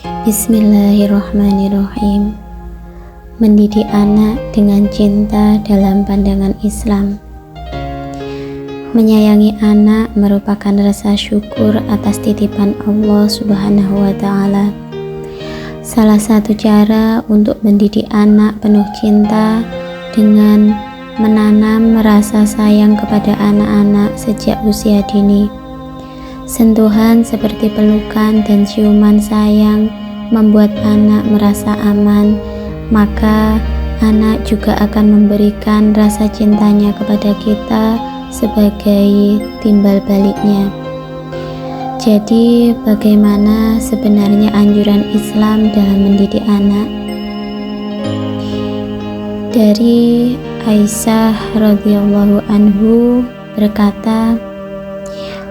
Bismillahirrahmanirrahim. Mendidik anak dengan cinta dalam pandangan Islam. Menyayangi anak merupakan rasa syukur atas titipan Allah Subhanahu wa Ta'ala. Salah satu cara untuk mendidik anak penuh cinta dengan menanam rasa sayang kepada anak-anak sejak usia dini. Sentuhan seperti pelukan dan ciuman sayang membuat anak merasa aman, maka anak juga akan memberikan rasa cintanya kepada kita sebagai timbal baliknya. Jadi, bagaimana sebenarnya anjuran Islam dalam mendidik anak? Dari Aisyah radhiyallahu anhu berkata,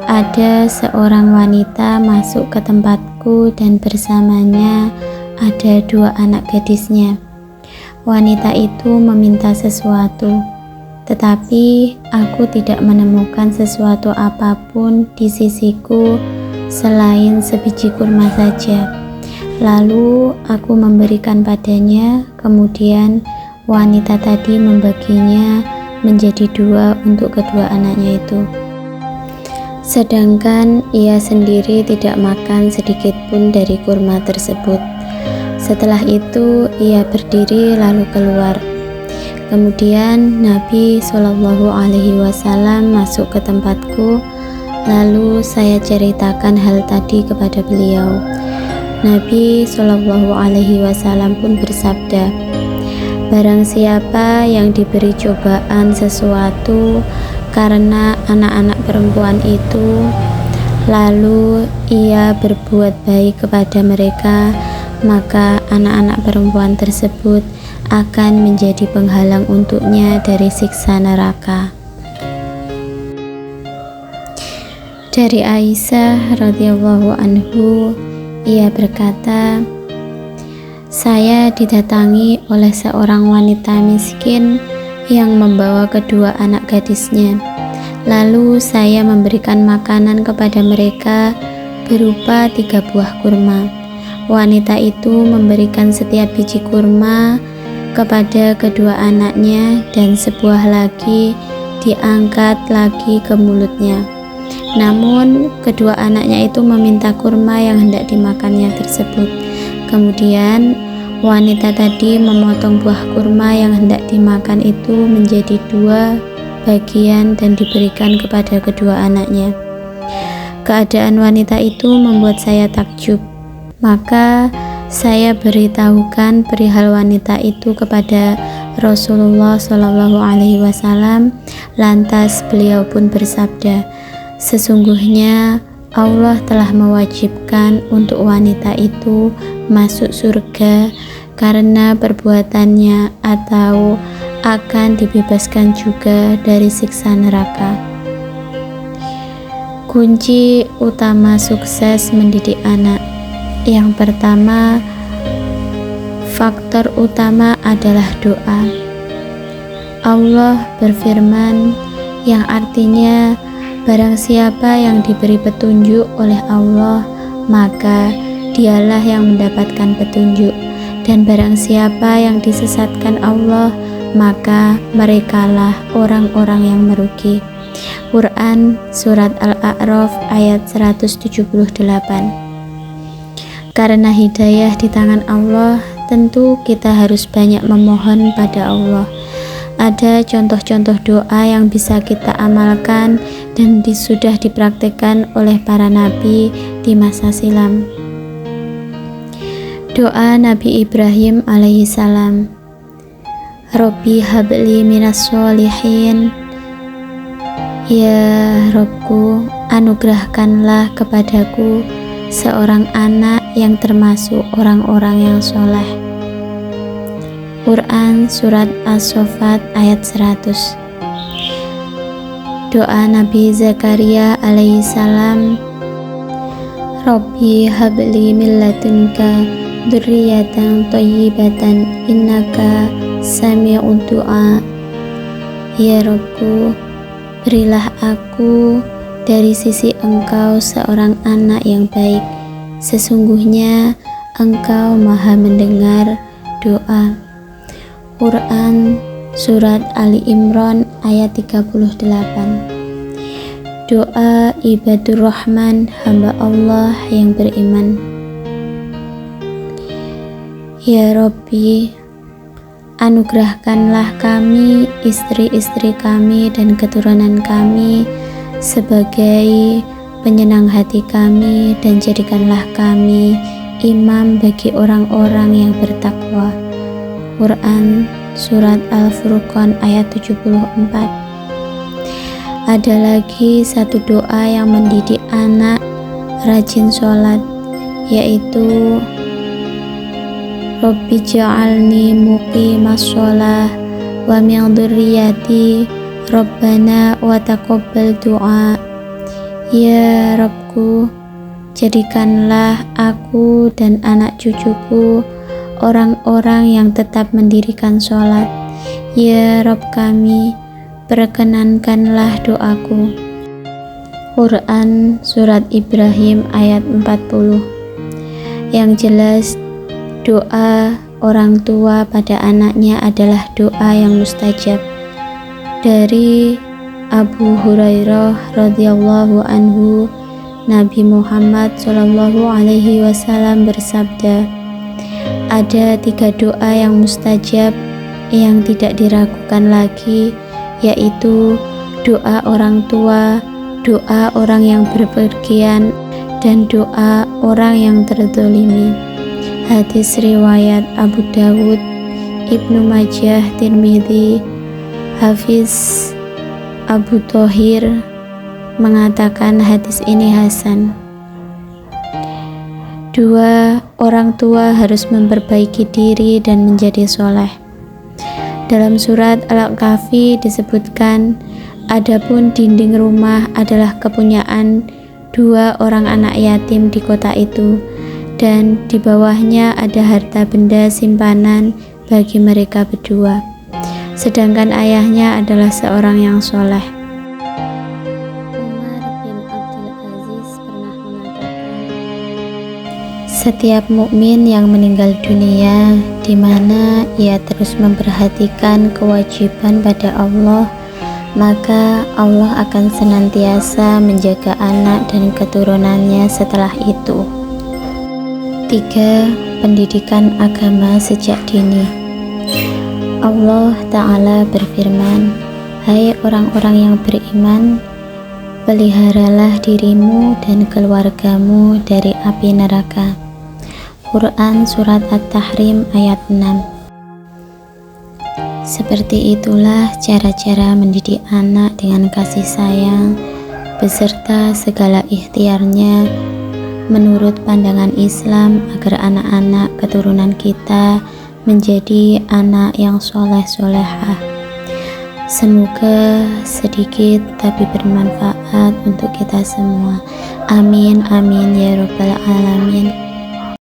ada seorang wanita masuk ke tempatku dan bersamanya ada 2 anak gadisnya. Wanita itu meminta sesuatu, tetapi aku tidak menemukan sesuatu apapun di sisiku selain sebiji kurma saja. Lalu aku memberikan padanya, kemudian wanita tadi membaginya menjadi 2 untuk kedua anaknya itu. Sedangkan ia sendiri tidak makan sedikit pun dari kurma tersebut. Setelah itu ia berdiri lalu keluar. Kemudian Nabi SAW masuk ke tempatku, lalu saya ceritakan hal tadi kepada beliau. Nabi SAW pun bersabda, barang siapa yang diberi cobaan sesuatu karena anak-anak perempuan itu, lalu ia berbuat baik kepada mereka, maka anak-anak perempuan tersebut akan menjadi penghalang untuknya dari siksa neraka. Dari Aisyah radhiyallahu anhu, ia berkata, saya didatangi oleh seorang wanita miskin yang membawa kedua anak gadisnya. Lalu saya memberikan makanan kepada mereka berupa 3 buah kurma. Wanita itu memberikan setiap biji kurma kepada kedua anaknya dan sebuah lagi diangkat lagi ke mulutnya. Namun kedua anaknya itu meminta kurma yang hendak dimakannya tersebut. Kemudian wanita tadi memotong buah kurma yang hendak dimakan itu menjadi 2 bagian dan diberikan kepada kedua anaknya. Keadaan wanita itu membuat saya takjub. Maka saya beritahukan perihal wanita itu kepada Rasulullah SAW. Lantas beliau pun bersabda, sesungguhnya Allah telah mewajibkan untuk wanita itu masuk surga karena perbuatannya atau akan dibebaskan juga dari siksa neraka. Kunci utama sukses mendidik anak. Yang pertama, faktor utama adalah doa. Allah berfirman yang artinya barang siapa yang diberi petunjuk oleh Allah, maka dialah yang mendapatkan petunjuk, dan barang siapa yang disesatkan Allah, maka merekalah orang-orang yang merugi. Quran Surat Al-A'raf ayat 178. Karena hidayah di tangan Allah, tentu kita harus banyak memohon pada Allah. Ada contoh-contoh doa yang bisa kita amalkan dan sudah dipraktikkan oleh para nabi di masa silam. Doa Nabi Ibrahim alaihissalam, Robbi habli minas sholihin, ya Robku, anugerahkanlah kepadaku seorang anak yang termasuk orang-orang yang soleh. Quran Surat As-Saffat ayat 100. Doa Nabi Zakaria alaihissalam, Robbi habli min ladunka dzurriyyatan thayyibatan innaka sami'ud du'a. Ya Robku, berilah aku dari sisi Engkau seorang anak yang baik. Sesungguhnya Engkau Maha mendengar doa. Quran Surat Ali Imran ayat 38. Doa ibadur Rahman, hamba Allah yang beriman. Ya Rabbi, anugerahkanlah kami, istri-istri kami dan keturunan kami sebagai penyenang hati kami, dan jadikanlah kami imam bagi orang-orang yang bertakwa. Quran Surat Al-Furqan ayat 74. Ada lagi satu doa yang mendidik anak rajin sholat, yaitu Rabbi ja'alni muqimas sholah wa min dzurriyyati Rabbana wa taqabbal du'a. Ya Rabbku, jadikanlah aku dan anak cucuku orang-orang yang tetap mendirikan sholat. Ya Rabb kami, perkenankanlah doaku. Quran Surat Ibrahim ayat 40. Yang jelas, doa orang tua pada anaknya adalah doa yang mustajab. Dari Abu Hurairah radhiyallahu anhu, Nabi Muhammad SAW bersabda, ada 3 doa yang mustajab yang tidak diragukan lagi, yaitu doa orang tua, doa orang yang berpergian, dan doa orang yang terzalimi. Hadis riwayat Abu Dawud, Ibnu Majah, Tirmidzi. Hafiz Abu Thohir mengatakan hadis ini hasan. 2. Orang tua harus memperbaiki diri dan menjadi soleh. Dalam surat Al-Kahfi disebutkan, adapun dinding rumah adalah kepunyaan 2 orang anak yatim di kota itu, dan di bawahnya ada harta benda simpanan bagi mereka berdua, sedangkan ayahnya adalah seorang yang soleh. Setiap mukmin yang meninggal dunia, di mana ia terus memperhatikan kewajiban pada Allah, maka Allah akan senantiasa menjaga anak dan keturunannya setelah itu. 3. Pendidikan agama sejak dini. Allah Ta'ala berfirman, hai orang-orang yang beriman, peliharalah dirimu dan keluargamu dari api neraka. Quran Surat At-Tahrim ayat 6. Seperti itulah cara-cara mendidik anak dengan kasih sayang beserta segala ikhtiarnya menurut pandangan Islam, agar anak-anak keturunan kita menjadi anak yang soleh-solehah. Semoga sedikit tapi bermanfaat untuk kita semua. Amin amin ya rabbal alamin.